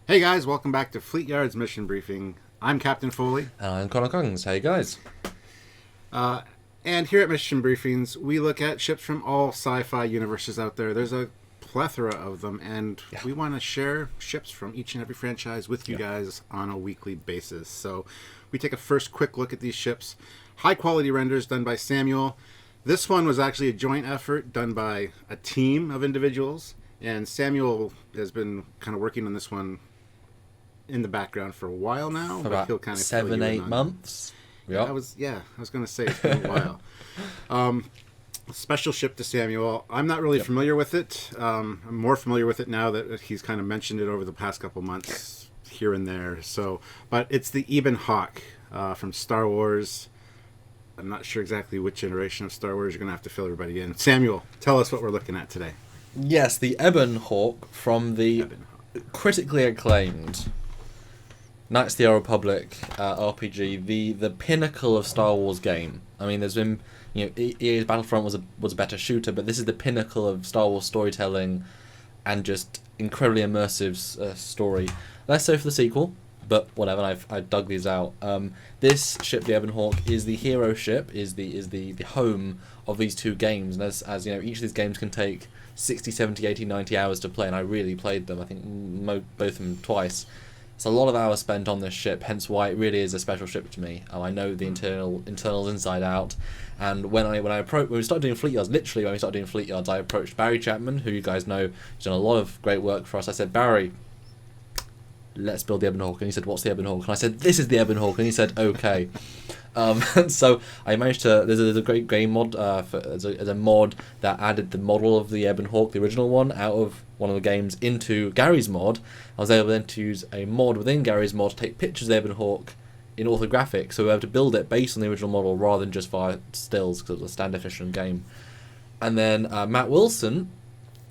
Hey guys, welcome back to Fleetyards Mission Briefing. I'm Captain Foley. And I'm Cockings. Hey guys. And here at Mission Briefings, we look at ships from all sci-fi universes out there. There's a plethora of them, and we want to share ships from each and every franchise with you guys on a weekly basis. So we take a first quick look at these ships. High-quality renders done by Samuel. This one was actually a joint effort done by a team of individuals, and Samuel has been kind of working on this one in the background for a while now. For about he'll kind of 7-8 months. Yeah, I was going to say it's been a while. Special ship to Samuel. I'm not really familiar with it. I'm more familiar with it now that he's kind of mentioned it over the past couple months here and there. So, but it's the Ebon Hawk from Star Wars. I'm not sure exactly which iteration of Star Wars. You're going to have to fill everybody in. Samuel, tell us what we're looking at today. Yes, the Ebon Hawk from the critically acclaimed Knights of the Old Republic RPG, the pinnacle of Star Wars game. I mean, there's been, EA's Battlefront was a better shooter, but this is the pinnacle of Star Wars storytelling and just incredibly immersive story. Less so for the sequel, but whatever. I've dug these out. This ship, the Ebon Hawk, is the hero ship, is the home of these two games, and as you know, each of these games can take 60, 70, 80, 90 hours to play, and I really played them. I think both of them twice. It's a lot of hours spent on this ship, hence why it really is a special ship to me. I know the internals inside out, and when we started doing Fleetyards, literally when we started doing Fleetyards, I approached Barry Chapman, who you guys know has done a lot of great work for us. I said, Barry, let's build the Ebon Hawk, and he said, what's the Ebon Hawk? And I said, this is the Ebon Hawk, and he said, okay. So I managed to. There's a great game mod. There's a mod that added the model of the Ebon Hawk, the original one, out of one of the games into Gary's mod. I was able then to use a mod within Gary's mod to take pictures of the Ebon Hawk in orthographic, so we were able to build it based on the original model rather than just via stills, because it was a stand efficient game. And then Matt Wilson,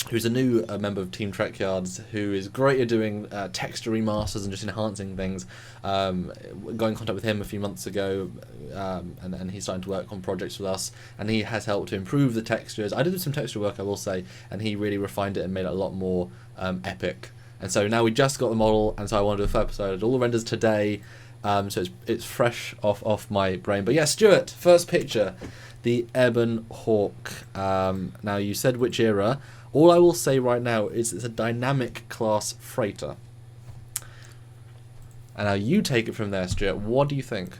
who's a new member of Team Trekyards, who is great at doing texture remasters and just enhancing things. Got in contact with him a few months ago, and he's starting to work on projects with us, and he has helped to improve the textures. I did some texture work, I will say, and he really refined it and made it a lot more epic. And so now we just got the model, and so I want to do a full episode. I did all the renders today, so it's fresh off my brain. But yeah, Stuart, first picture, the Ebon Hawk. Now you said which era. All I will say right now is it's a dynamic class freighter. And now you take it from there, Stuart. What do you think?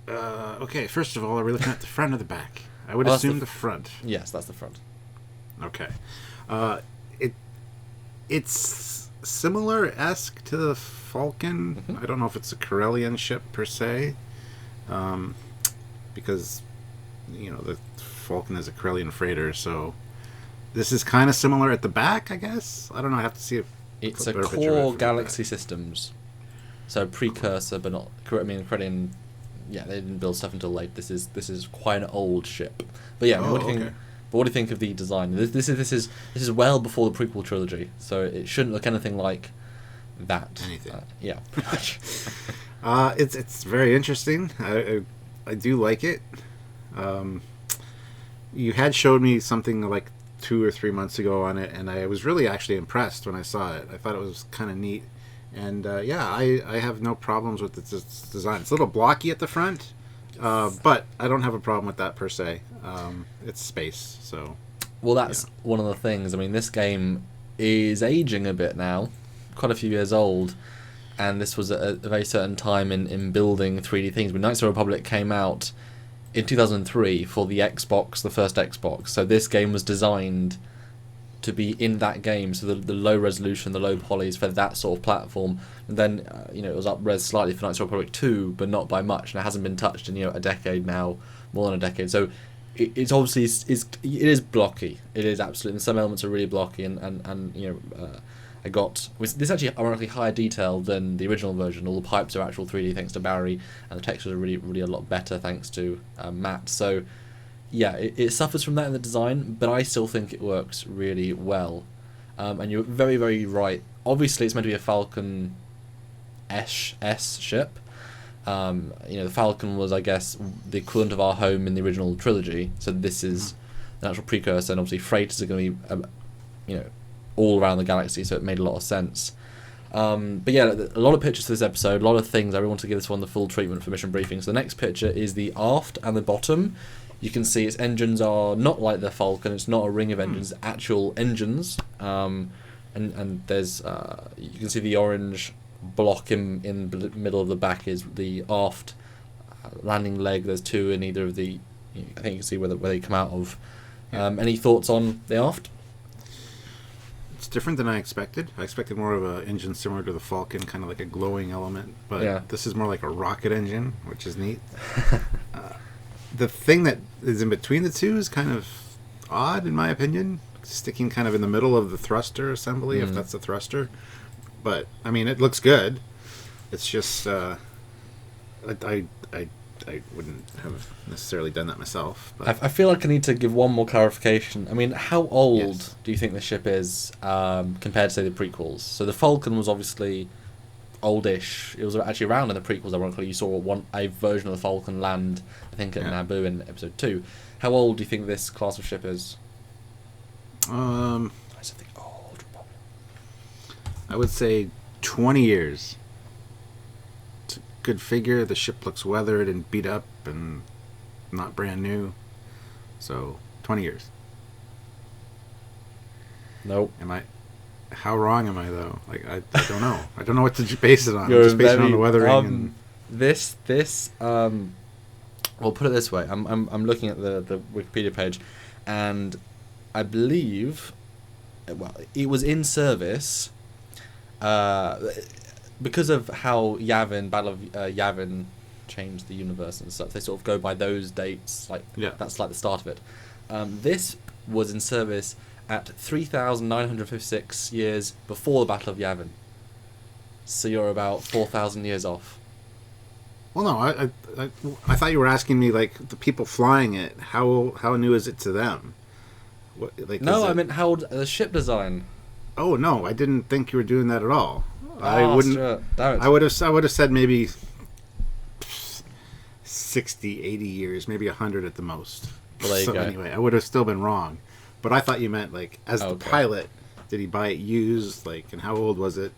Okay, first of all, are we looking at the front or the back? I would assume the front. Yes, that's the front. Okay. It's similar-esque to the Falcon. Mm-hmm. I don't know if it's a Corellian ship per se, because the Falcon is a Corellian freighter, so this is kind of similar at the back, I guess. I don't know. I have to see if it's a core Galaxy Systems, so precursor, but not. I mean, Corellian. Yeah, they didn't build stuff until late. This is quite an old ship, but yeah. What do you think of the design? This is well before the prequel trilogy, so it shouldn't look anything like that. Anything. Yeah, pretty much. It's very interesting. I do like it. You had showed me something like 2 or 3 months ago on it, and I was really actually impressed when I saw it. I thought it was kind of neat, and I have no problems with its design. It's a little blocky at the front, but I don't have a problem with that per se. It's space, so. Well, that's one of the things. I mean, this game is aging a bit now, quite a few years old, and this was a very certain time in building 3D things. When Knights of the Republic came out in 2003 for the Xbox, the first Xbox, so this game was designed to be in that game, so the low resolution, the low polys for that sort of platform. And then it was up res slightly for Knights of the Republic 2, but not by much, and it hasn't been touched in a decade now, more than a decade. So it's obviously it is blocky. It is absolutely. Some elements are really blocky, and I got this actually ironically higher detail than the original version. All the pipes are actual 3D thanks to Barry, and the textures are really a lot better thanks to Matt. So yeah, it suffers from that in the design, but I still think it works really well. And you're very, very right. Obviously, it's meant to be a Falcon S ship. The Falcon was, I guess, the equivalent of our home in the original trilogy. So this is an actual precursor, and obviously freighters are going to be, all around the galaxy, so it made a lot of sense. But yeah, a lot of pictures for this episode, a lot of things. I really want to give this one the full treatment for mission briefing. So the next picture is the aft and the bottom. You can see its engines are not like the Falcon. It's not a ring of engines, actual engines. And there's you can see the orange block in the middle of the back is the aft landing leg. There's two in either of the. I think you can see where they come out of. Any thoughts on the aft? It's different than I expected. I expected more of an engine similar to the Falcon, kind of like a glowing element. But this is more like a rocket engine, which is neat. The thing that is in between the two is kind of odd, in my opinion. Sticking kind of in the middle of the thruster assembly, if that's a thruster. But, I mean, it looks good. It's just, I wouldn't have necessarily done that myself. But I feel like I need to give one more clarification. I mean, how old do you think the ship is compared to, say, the prequels? So the Falcon was obviously oldish. It was actually around in the prequels, ironically. You saw a version of the Falcon land, I think, at Naboo in episode 2. How old do you think this class of ship is? I think old. I would say 20 years. It's a good figure. The ship looks weathered and beat up and not brand new. So, 20 years. Nope. How wrong am I, though? Like, I don't know. I don't know what to base it on. I'm just basing it on the weathering. Well, put it this way. I'm looking at the Wikipedia page, and I believe, well, it was in service because of how Battle of Yavin changed the universe and stuff. They sort of go by those dates. That's like the start of it. This was in service at 3,956 years before the Battle of Yavin. So you're about 4,000 years off. Well, no, I thought you were asking me, like, the people flying it, how new is it to them? No, I meant how old the ship design. Oh, no, I didn't think you were doing that at all. I would have said maybe 60, 80 years, maybe 100 at the most. Well, there you go. Anyway, I would have still been wrong. But I thought you meant, like, as the pilot, did he buy it used, like, and how old was it?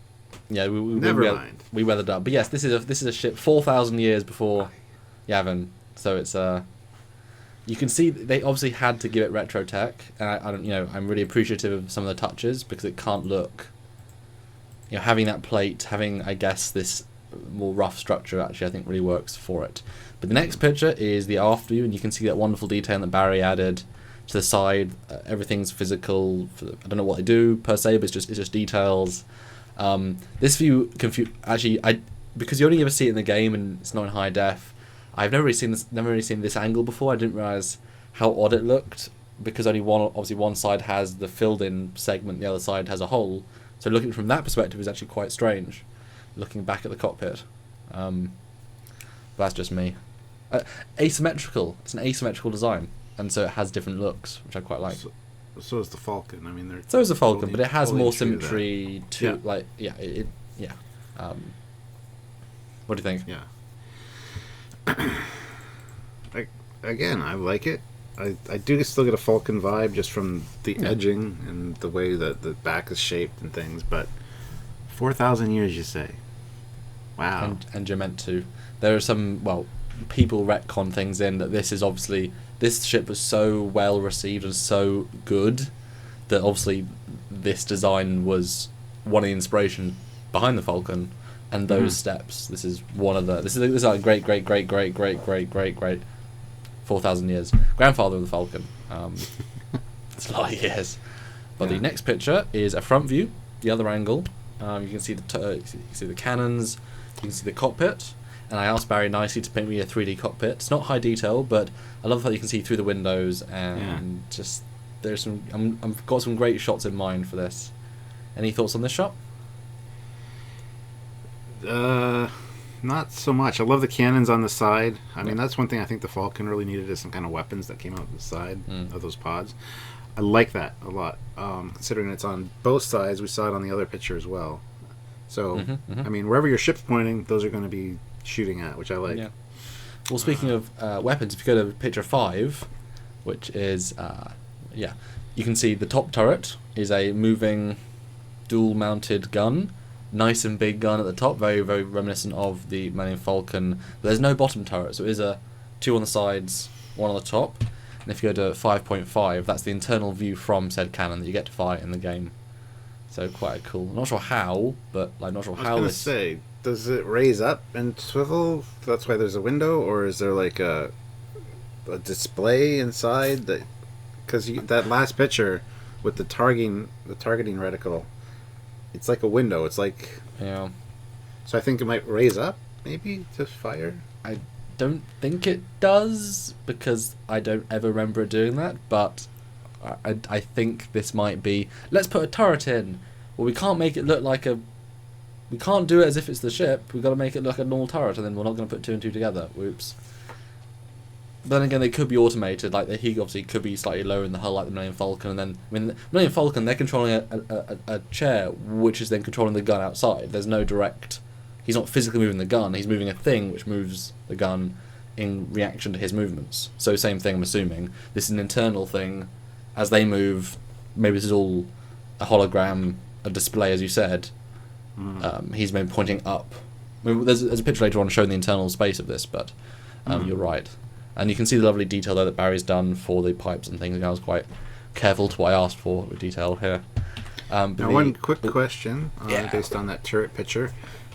Yeah, Never mind. We weathered up. But yes, this is a ship 4,000 years before Yavin. So it's you can see they obviously had to give it retro tech, and I'm really appreciative of some of the touches because it can't look. Having that plate, having, I guess, this more rough structure actually, I think really works for it. But the next picture is the aft view, and you can see that wonderful detail that Barry added to the side. Everything's physical. I don't know what they do per se, but it's just details. This view because you only ever see it in the game and it's not in high def. I've never really seen this angle before. I didn't realize how odd it looked because obviously one side has the filled in segment, the other side has a hole. So looking from that perspective is actually quite strange. Looking back at the cockpit, but that's just me. Asymmetrical. It's an asymmetrical design, and so it has different looks, which I quite like. So is the Falcon. I mean, so is the Falcon, but it has more symmetry to what do you think? Yeah. Again, I like it. I do still get a Falcon vibe just from the edging and the way that the back is shaped and things, but 4,000 years, you say? Wow. And you're meant to. There are some, people retcon things in that this ship was so well received and so good that obviously this design was one of the inspiration behind the Falcon and those steps. This is like great 4,000 years. Grandfather of the Falcon. It's a lot of years. But the next picture is a front view, the other angle. You can see the cannons, you can see the cockpit. And I asked Barry nicely to paint me a 3D cockpit. It's not high detail, but I love how you can see through the windows and just there's some. I've got some great shots in mind for this. Any thoughts on this shot? Not so much. I love the cannons on the side. I mean, that's one thing I think the Falcon really needed is some kind of weapons that came out the side of those pods. I like that a lot. Considering it's on both sides, we saw it on the other picture as well. So, I mean, wherever your ship's pointing, those are going to be shooting at, which I like. Yeah. Well, speaking of weapons, if you go to picture 5, which is you can see the top turret is a moving dual-mounted gun. Nice and big gun at the top, very, very reminiscent of the Millennium Falcon. But there's no bottom turret, so it is a 2 on the sides, 1 on the top. And if you go to 5.5, that's the internal view from said cannon that you get to fire in the game. So quite cool. I'm not sure how, but like not sure how I was this. gonna say, does it raise up and swivel? That's why there's a window, or is there like a display inside that? Because that last picture with the targeting reticle, it's like a window. It's like Yeah. So I think it might raise up maybe to fire. I don't think it does because I don't ever remember it doing that, but I think this might be, let's put a turret in. Well, we can't make it look like a... We can't do it as if it's the ship. We've got to make it look like a normal turret, and then we're not going to put 2 and 2 together. Whoops. But then again, they could be automated. Like, he obviously could be slightly lower in the hull like the Millennium Falcon, and then... I mean, the Millennium Falcon, they're controlling a chair, which is then controlling the gun outside. There's no direct... He's not physically moving the gun, he's moving a thing which moves the gun in reaction to his movements. So same thing, I'm assuming. This is an internal thing. As they move, maybe this is all a hologram, a display, as you said. He's been pointing up. I mean, there's a picture later on showing the internal space of this, but you're right. And you can see the lovely detail there that Barry's done for the pipes and things. I was quite careful to what I asked for with detail here. Now, one quick question based on that turret picture.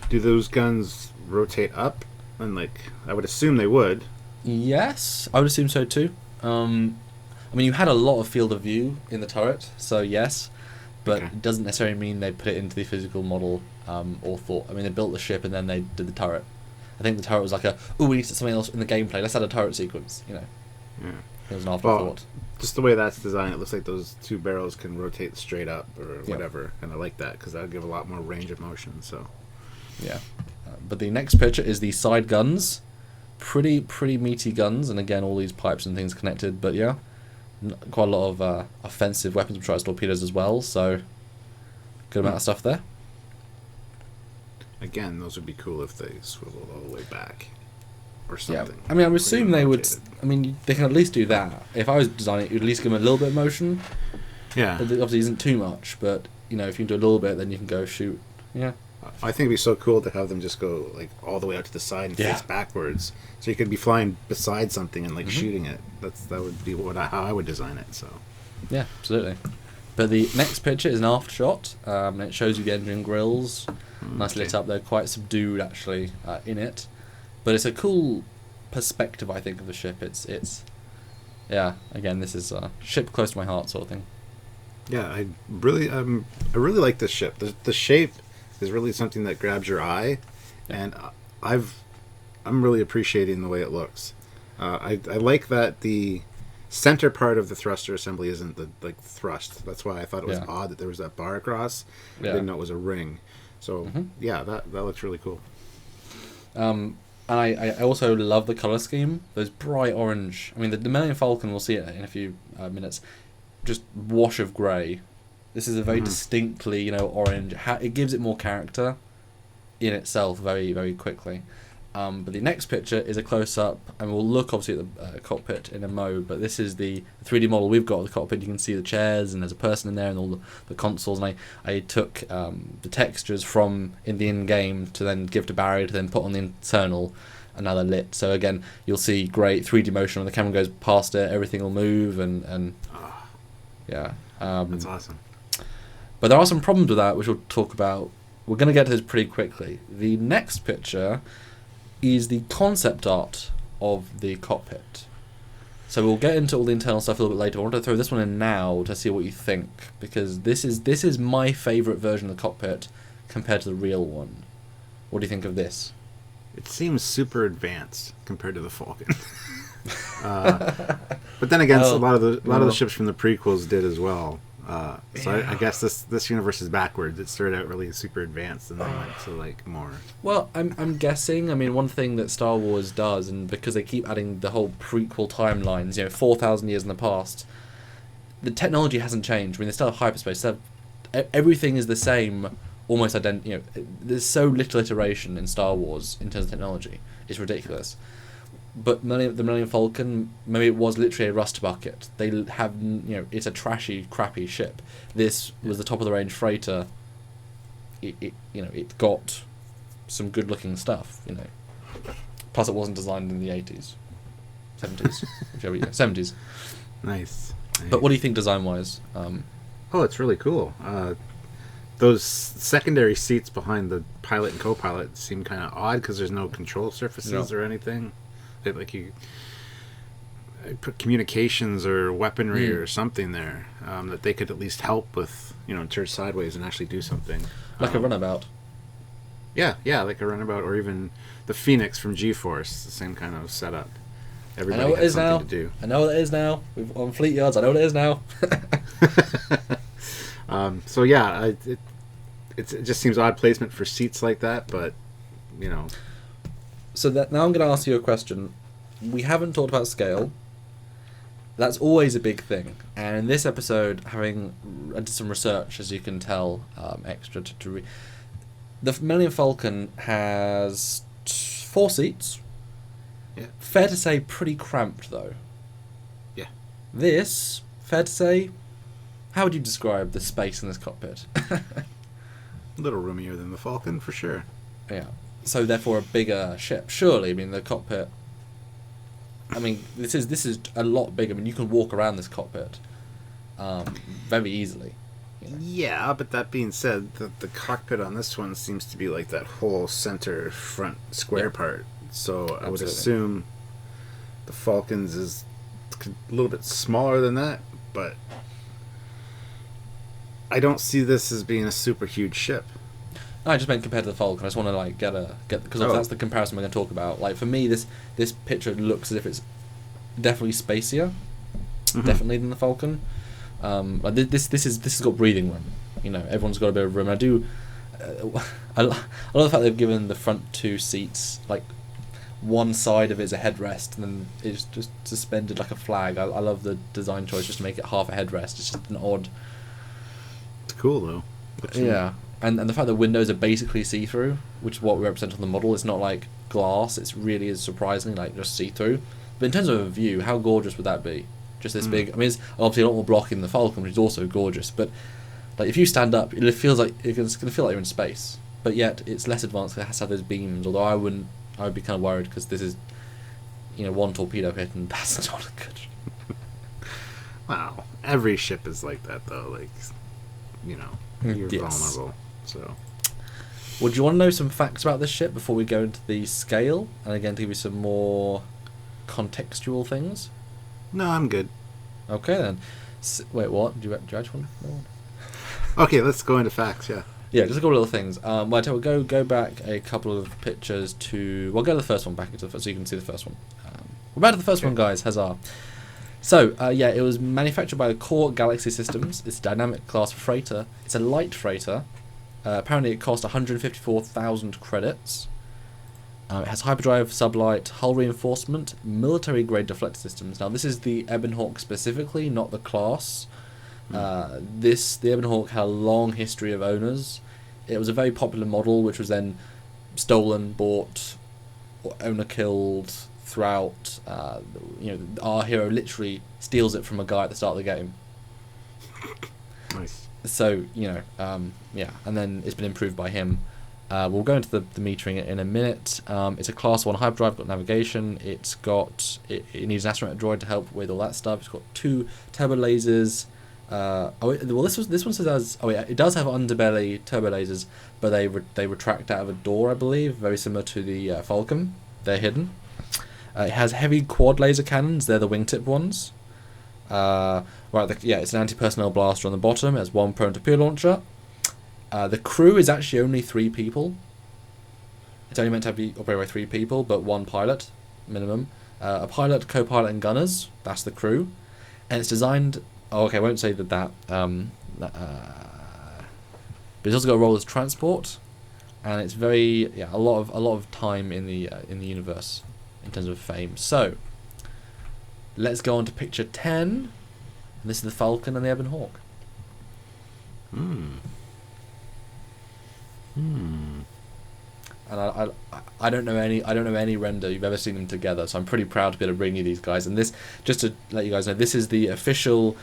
Do those guns rotate up? And, like, I would assume they would. Yes, I would assume so too. I mean, you had a lot of field of view in the turret, so yes, but it doesn't necessarily mean they put it into the physical model or thought. I mean, they built the ship and then they did the turret. I think the turret was like we need something else in the gameplay. Let's add a turret sequence, you know. Yeah. It was an afterthought. Well, just the way that's designed, it looks like those 2 barrels can rotate straight up or whatever, and I like that because that would give a lot more range of motion, so... Yeah. But the next picture is the side guns. Pretty meaty guns, and again, all these pipes and things connected, but yeah. Quite a lot of offensive weapons, which are torpedoes as well, so good amount of stuff there. Again, those would be cool if they swiveled all the way back or something. Yeah. I mean, I would assume they would... I mean, they can at least do that. If I was designing it, you'd at least give them a little bit of motion. Yeah. It obviously isn't too much, but, you know, if you can do a little bit, then you can go shoot. Yeah. I think it'd be so cool to have them just go like all the way out to the side and face backwards, so you could be flying beside something and like shooting it. That would be how I would design it. So yeah, absolutely. But the next picture is an aft shot, and it shows you the engine grills, nicely lit up. They're quite subdued actually in it, but it's a cool perspective I think of the ship. It's yeah. Again, this is a ship close to my heart sort of thing. Yeah, I really like this ship. The shape is really something that grabs your eye, and I'm really appreciating the way it looks. I like that the center part of the thruster assembly isn't the thrust. That's why I thought it was odd that there was that bar across. I didn't know it was a ring. So yeah, that looks really cool. And I also love the color scheme. Those bright orange. I mean, the Millennium Falcon, we'll see it in a few minutes. Just wash of grey. This is a very distinctly, you know, orange. It gives it more character in itself very, very quickly. But the next picture is a close-up, and we'll look obviously at the cockpit in a mo, but this is the 3D model we've got of the cockpit. You can see the chairs, and there's a person in there, and all the consoles, and I took the textures from in the in-game to then give to Barry to then put on the internal, and now they're lit. So again, you'll see great 3D motion when the camera goes past it, everything will move, and yeah. That's awesome. But there are some problems with that, which we'll talk about. We're going to get to this pretty quickly. The next picture is the concept art of the cockpit. So we'll get into all the internal stuff a little bit later. I want to throw this one in now to see what you think, because this is my favourite version of the cockpit compared to the real one. What do you think of this? It seems super advanced compared to the Falcon. But then again, a lot of the ships from the prequels did as well. I guess this universe is backwards. It started out really super advanced and then went to like more. Well, I'm guessing. I mean, one thing that Star Wars does, and because they keep adding the whole prequel timelines, you know, 4,000 years in the past, the technology hasn't changed. I mean, they still have hyperspace. Everything is the same, almost identical. You know, there's so little iteration in Star Wars in terms of technology. It's ridiculous. But the Millennium Falcon, maybe it was literally a rust bucket. They have, you know, it's a trashy, crappy ship. This was the top of the range freighter it got some good looking stuff. Plus it wasn't designed in the 80s, 70s, whichever 70s. Nice. But what do you think design wise? Oh, it's really cool. Those secondary seats behind the pilot and co-pilot seem kind of odd because there's no control surfaces or anything. Like you put communications or weaponry or something there that they could at least help with, turn sideways and actually do something. Like a runabout. Yeah, like a runabout, or even the Phoenix from G-Force, the same kind of setup. Everybody I know what it has is something now. to do. I know what it is now. On Fleetyards, I know what it is now. So yeah, it just seems odd placement for seats like that, but So now I'm going to ask you a question. We haven't talked about scale. That's always a big thing, and in this episode, I did some research, as you can tell, extra to read. The Millennium Falcon has 4 seats. Yeah. Fair to say, pretty cramped though. Yeah. This, fair to say, how would you describe the space in this cockpit? a little roomier than the Falcon for sure. Yeah. So therefore, a bigger ship. Surely, I mean, the cockpit. I mean, this is a lot bigger. I mean, you can walk around this cockpit very easily. Yeah, but that being said, the cockpit on this one seems to be like that whole center front square part. So I would assume the Falcon's is a little bit smaller than that, but I don't see this as being a super huge ship. I just meant compared to the Falcon. I just want to get because that's the comparison we're going to talk about. Like for me, this picture looks as if it's definitely spacier, definitely than the Falcon. Like this has got breathing room. Everyone's got a bit of room. I do. I love the fact they've given the front 2 seats like one side of it is a headrest, and then it's just suspended like a flag. I love the design choice just to make it half a headrest. It's just an odd. It's cool though. Yeah. And the fact that windows are basically see-through, which is what we represent on the model, it's not like glass, it really is surprisingly like just see-through. But in terms of a view, how gorgeous would that be? Just this big, I mean, it's obviously a lot more blocky than the Falcon, which is also gorgeous, but like if you stand up, it feels like it's going to feel like you're in space. But yet, it's less advanced because it has to have those beams, although I would be kind of worried because this is, one torpedo hit and that's not good. Wow. Every ship is like that though, like, you're vulnerable. So, would you want to know some facts about this ship before we go into the scale? And again, to give you some more contextual things? No, I'm good. Okay, then. Wait, what? Do you actually want to know? Okay, let's go into facts, yeah. Yeah, just a couple of little things. We'll go back a couple of pictures to... We'll go to the first one, back into the first, so you can see the first one. We're back to the first one, guys. Huzzah. So, it was manufactured by the Core Galaxy Systems. It's a dynamic class freighter. It's a light freighter. Apparently it cost 154,000 credits. It has hyperdrive, sublight, hull reinforcement, military-grade deflector systems. Now, this is the Ebon Hawk specifically, not the class. The Ebon Hawk had a long history of owners. It was a very popular model, which was then stolen, bought, or owner killed throughout. Our hero literally steals it from a guy at the start of the game. Nice. So, and then it's been improved by him. We'll go into the metering in a minute. It's a Class 1 hyperdrive, got navigation. It needs an astronaut droid to help with all that stuff. It's got 2 turbo lasers. This one says it does have underbelly turbo lasers, but they retract out of a door, I believe, very similar to the Falcon. They're hidden. It has heavy quad laser cannons. They're the wingtip ones. It's an anti-personnel blaster on the bottom. It has 1 prone torpedo launcher. The crew is actually only 3 people. It's only meant to be operated by 3 people, but 1 pilot, minimum. A pilot, co-pilot, and gunners. That's the crew. And it's designed... Oh, okay, I won't say that. But it's also got a role as transport, and it's a lot of time in the universe in terms of fame. So let's go on to picture 10. And this is the Falcon and the Ebon Hawk. And I don't know any render you've ever seen them together, so I'm pretty proud to be able to bring you these guys. And this, just to let you guys know, this is the official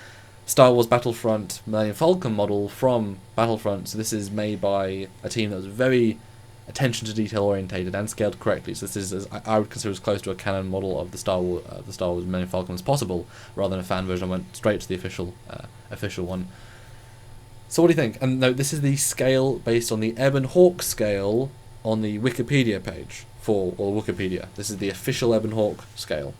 Star Wars Battlefront Millennium Falcon model from Battlefront. So this is made by a team that was very attention to detail orientated and scaled correctly. So this is, I would consider, as close to a canon model of the Star Wars Millennium Falcon as possible, rather than a fan version. I went straight to the official one. So what do you think? And no, this is the scale based on the Ebon Hawk scale on the Wikipedia page or Wikipedia. This is the official Ebon Hawk scale.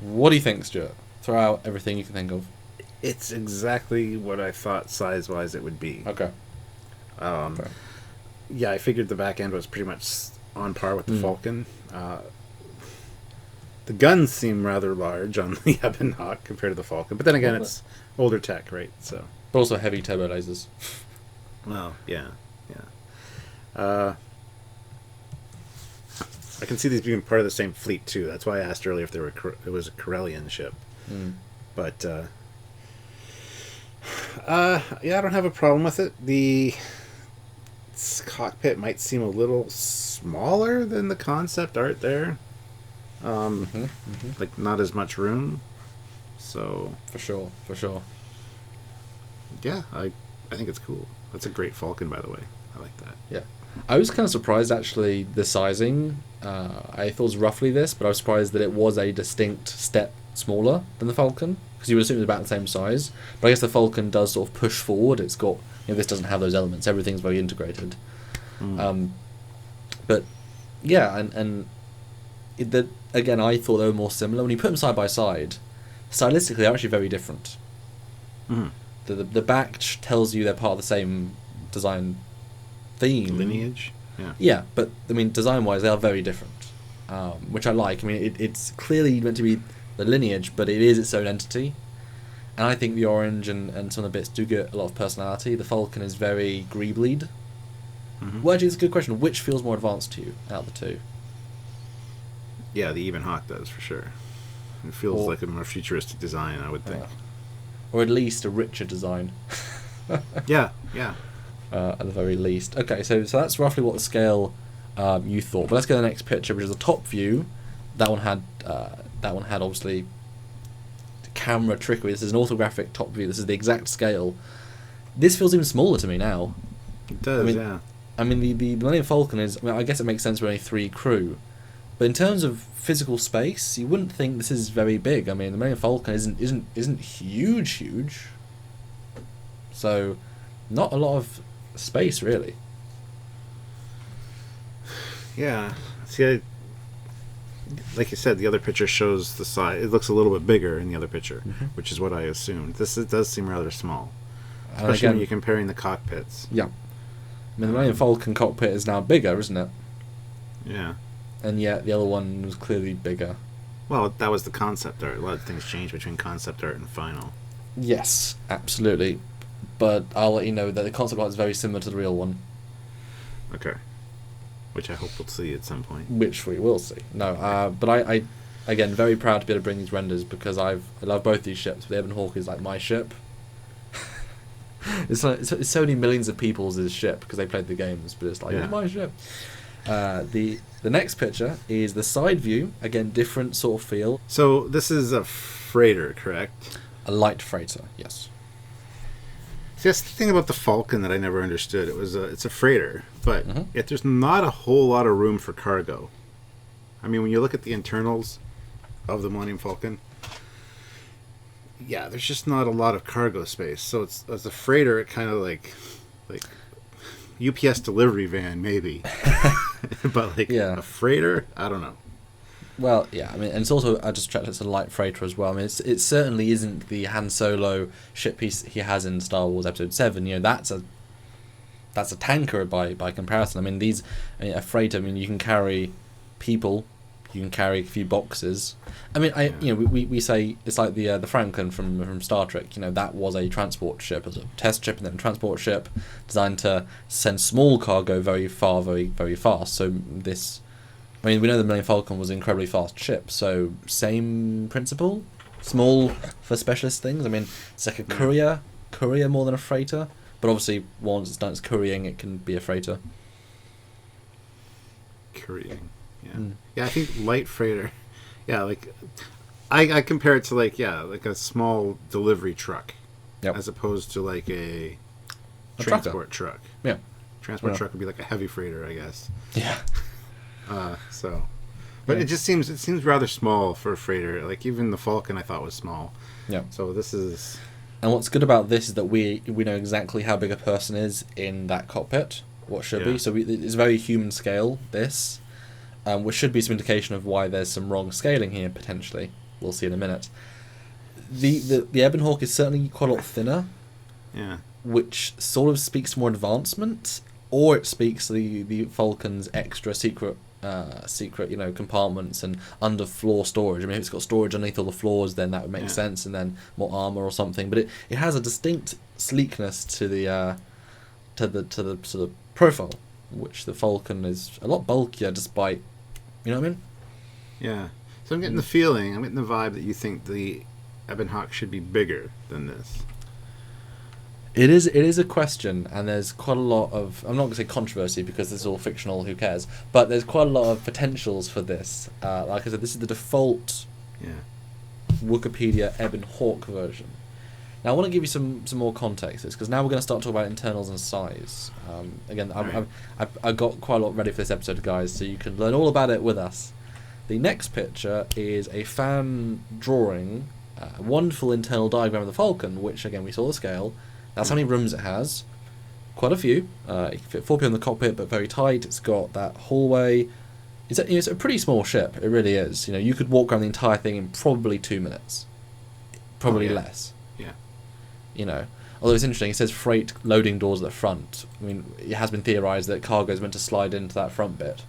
What do you think, Stuart? Throw out everything you can think of. It's exactly what I thought size-wise it would be. Okay. Okay. Yeah, I figured the back end was pretty much on par with the Falcon. The guns seem rather large on the Ebon Hawk compared to the Falcon, but then again, it's older tech, right? So. But also heavy turbo lasers. Well, yeah. I can see these being part of the same fleet too. That's why I asked earlier if it was a Corellian ship. But yeah, I don't have a problem with it. The cockpit might seem a little smaller than the concept art there. Like not as much room. So for sure. Yeah, I think it's cool. That's a great Falcon, by the way. I like that. Yeah. I was kind of surprised, actually, the sizing. I thought it was roughly this, but I was surprised that it was a distinct step smaller than the Falcon, because you would assume it was about the same size. But I guess the Falcon does sort of push forward. It's got, this doesn't have those elements. Everything's very integrated. But yeah, and again, I thought they were more similar. When you put them side by side, stylistically, they're actually very different. The back tells you they're part of the same design theme. Lineage? Yeah, but I mean, design-wise, they are very different, which I like. I mean, it's clearly meant to be the lineage, but it is its own entity. And I think the orange and some of the bits do get a lot of personality. The Falcon is very Greebleed. Well, actually, it's a good question. Which feels more advanced to you out of the two? Yeah, the Ebon Hawk does, for sure. It feels like a more futuristic design, I would think. Or at least a richer design. Yeah. At the very least. Okay, so that's roughly what the scale you thought. But let's go to the next picture, which is the top view. That one had obviously camera trickery. This is an orthographic top view. This is the exact scale. This feels even smaller to me now. It does, yeah. I mean, the Millennium Falcon is. I mean, I guess it makes sense with only 3 crew, but in terms of physical space, you wouldn't think this is very big. I mean, the Millennium Falcon isn't huge. So, not a lot of space really. Yeah. See, like you said, the other picture shows the size. It looks a little bit bigger in the other picture, which is what I assumed. It does seem rather small, especially when you're comparing the cockpits. Yeah. I mean, the Millennium Falcon cockpit is now bigger, isn't it? Yeah. And yet the other one was clearly bigger. Well, that was the concept art. A lot of things change between concept art and final. Yes, absolutely. But I'll let you know that the concept art is very similar to the real one. Okay. Which I hope we'll see at some point. Which we will see. No, but I again, very proud to be able to bring these renders because I love both these ships. The Ebon Hawk is like my ship. It's so many millions of people's ship because they played the games, but it's like, it's my ship. The next picture is the side view. Again, different sort of feel. So this is a freighter, correct? A light freighter, yes. See, that's the thing about the Falcon that I never understood. It's a freighter, but yet there's not a whole lot of room for cargo. I mean, when you look at the internals of the Millennium Falcon, yeah, there's just not a lot of cargo space. So it's as a freighter, it kind of like UPS delivery van maybe, but a freighter, I don't know. Well, yeah, I mean, and it's also, I just checked, it's a light freighter as well. I mean, it certainly isn't the Han Solo ship he has in Star Wars Episode 7. You know, that's a tanker by comparison. I mean, a freighter, I mean, you can carry people, you can carry a few boxes. I mean, we say it's like the Franklin from Star Trek. You know, that was a transport ship, as a test ship and then a transport ship designed to send small cargo very far, very, very fast. So this... I mean, we know the Millennium Falcon was an incredibly fast ship, so same principle? Small for specialist things? I mean, it's like a courier more than a freighter, but obviously once it's done its couriering, it can be a freighter. Couriering, yeah. Yeah, I think light freighter, yeah, like, I compare it to like a small delivery truck, Yep. as opposed to like a tractor. transport truck. Yeah. Transport truck would be like a heavy freighter, I guess. Yeah. But it seems rather small for a freighter. Like even the Falcon, I thought was small. Yeah. So this is. And what's good about this is that we know exactly how big a person is in that cockpit. What should be. So it's very human scale. This, which should be some indication of why there's some wrong scaling here potentially. We'll see in a minute. The Ebon Hawk is certainly quite a lot thinner. Yeah. Which sort of speaks to more advancement, or it speaks to the Falcon's extra secret compartments and underfloor storage. I mean, if it's got storage underneath all the floors, then that would make sense, and then more armor or something. But it has a distinct sleekness to the sort of profile, which the Falcon is a lot bulkier, despite, you know what I mean? Yeah. So I'm getting the feeling, I'm getting the vibe that you think the Ebon Hawk should be bigger than this. It is a question, and there's quite a lot of, I'm not going to say controversy because this is all fictional, who cares, but there's quite a lot of potentials for this. Like I said, this is the default Wikipedia Ebon Hawk version. Now I want to give you some more context, because now we're going to start talking about internals and size. Again, I got quite a lot ready for this episode, guys, so you can learn all about it with us. The next picture is a fan drawing, a wonderful internal diagram of the Falcon, which again we saw the scale. That's how many rooms it has. Quite a few. It can fit 4 people in the cockpit, but very tight. It's got that hallway. It's a pretty small ship. It really is. You know, you could walk around the entire thing in probably 2 minutes. Probably less. Yeah. You know, although it's interesting. It says freight loading doors at the front. I mean, it has been theorized that cargo is meant to slide into that front bit,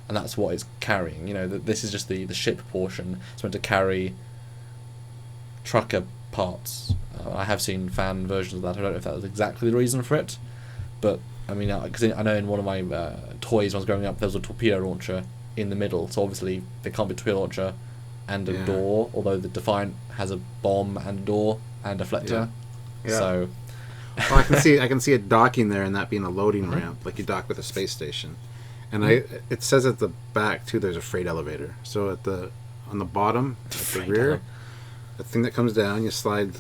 and that's what it's carrying. You know, that this is just the ship portion. It's meant to carry trucker parts. I have seen fan versions of that. I don't know if that was exactly the reason for it, but I mean, because I know in one of my toys when I was growing up, there was a torpedo launcher in the middle. So obviously there can't be a torpedo launcher and a door, although the Defiant has a bomb and a door and a deflector. Yeah. So well, I can see it docking there and that being a loading ramp, like you dock with a space station. And it says at the back too, there's a freight elevator. So on the bottom, at the rear. The thing that comes down, you slide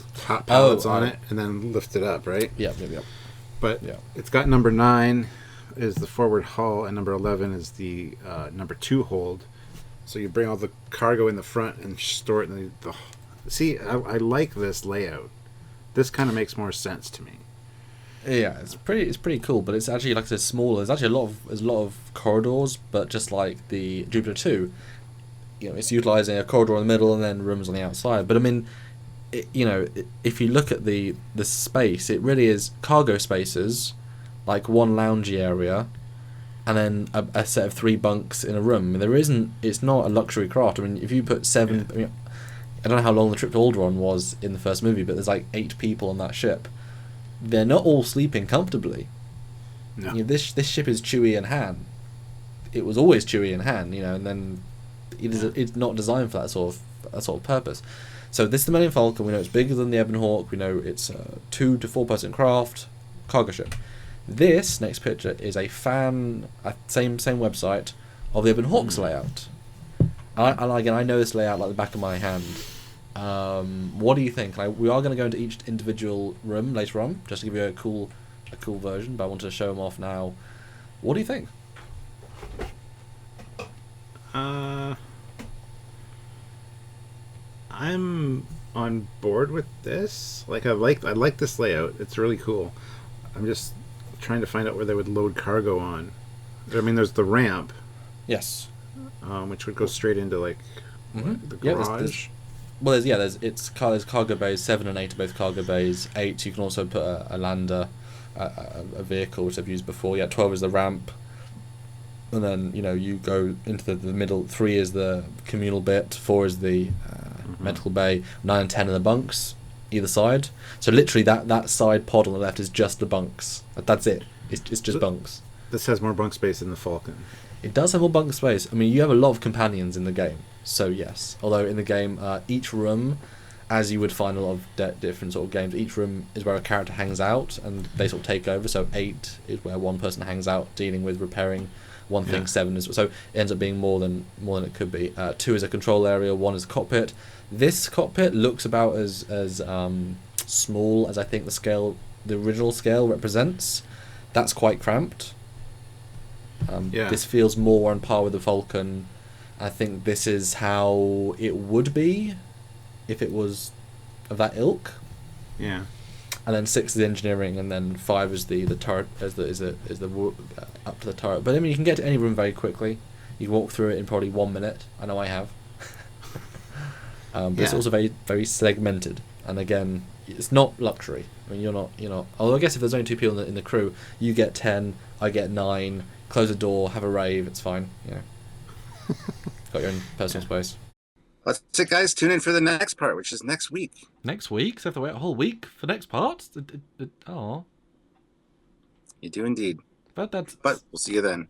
pallets on it and then lift it up, right? Yeah, maybe. But it's got number 9 is the forward hull, and number 11 is the number 2 hold. So you bring all the cargo in the front and store it in the See, I like this layout. This kind of makes more sense to me. Yeah, it's pretty cool, but it's actually, like I said, smaller. There's actually a lot of corridors, but just like the Jupiter 2. You know, it's utilizing a corridor in the middle and then rooms on the outside. But I mean, if you look at the space, it really is cargo spaces, like one loungy area, and then a set of 3 bunks in a room. I mean, it's not a luxury craft. I mean, if you put 7, I mean, I don't know how long the trip to Alderaan was in the first movie, but there's like 8 people on that ship. They're not all sleeping comfortably. No. You know, this ship is Chewie and Han. It was always Chewie and Han, you know, and then it's not designed for that sort of purpose. So this is the Millennium Falcon. We know it's bigger than the Ebon Hawk. We know it's a 2 to 4 person craft cargo ship. This next picture is a fan, same website, of the Ebon Hawk's layout. And again, I know this layout like the back of my hand. What do you think? We are going to go into each individual room later on, just to give you a cool version. But I wanted to show them off now. What do you think? I'm on board with this. Like I like this layout. It's really cool. I'm just trying to find out where they would load cargo on. I mean, there's the ramp. Yes. Which would go straight into like the garage. There's cargo bays. 7 and 8 are both cargo bays. 8 you can also put a lander, a vehicle which I've used before. 12 is the ramp. And then, you know, you go into the middle. 3 is the communal bit. 4 is the medical bay. 9 and 10 are the bunks, either side. So literally that side pod on the left is just the bunks. That's it. It's just bunks. This has more bunk space than the Falcon. It does have more bunk space. I mean, you have a lot of companions in the game. So yes. Although in the game, each room, as you would find a lot of different sort of games, each room is where a character hangs out and they sort of take over. So 8 is where one person hangs out dealing with repairing One thing 7 is, so it ends up being more than it could be. 2 is a control area. 1 is a cockpit. This cockpit looks about as small as I think the original scale represents. That's quite cramped. This feels more on par with the Falcon. I think this is how it would be if it was of that ilk. Yeah. And then 6 is engineering, and then 5 is the turret, is the up to the turret. But I mean, you can get to any room very quickly. You can walk through it in probably 1 minute. I know I have. But it's also very, very segmented. And again, it's not luxury. I mean, you're not. Although I guess if there's only 2 people in the crew, you get 10, I get 9. Close the door, have a rave. It's fine. Got your own personal space. That's it, guys. Tune in for the next part, which is next week. Next week? So I have to wait a whole week for next part? Oh. You do indeed. But we'll see you then.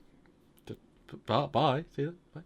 Bye. See you. Bye.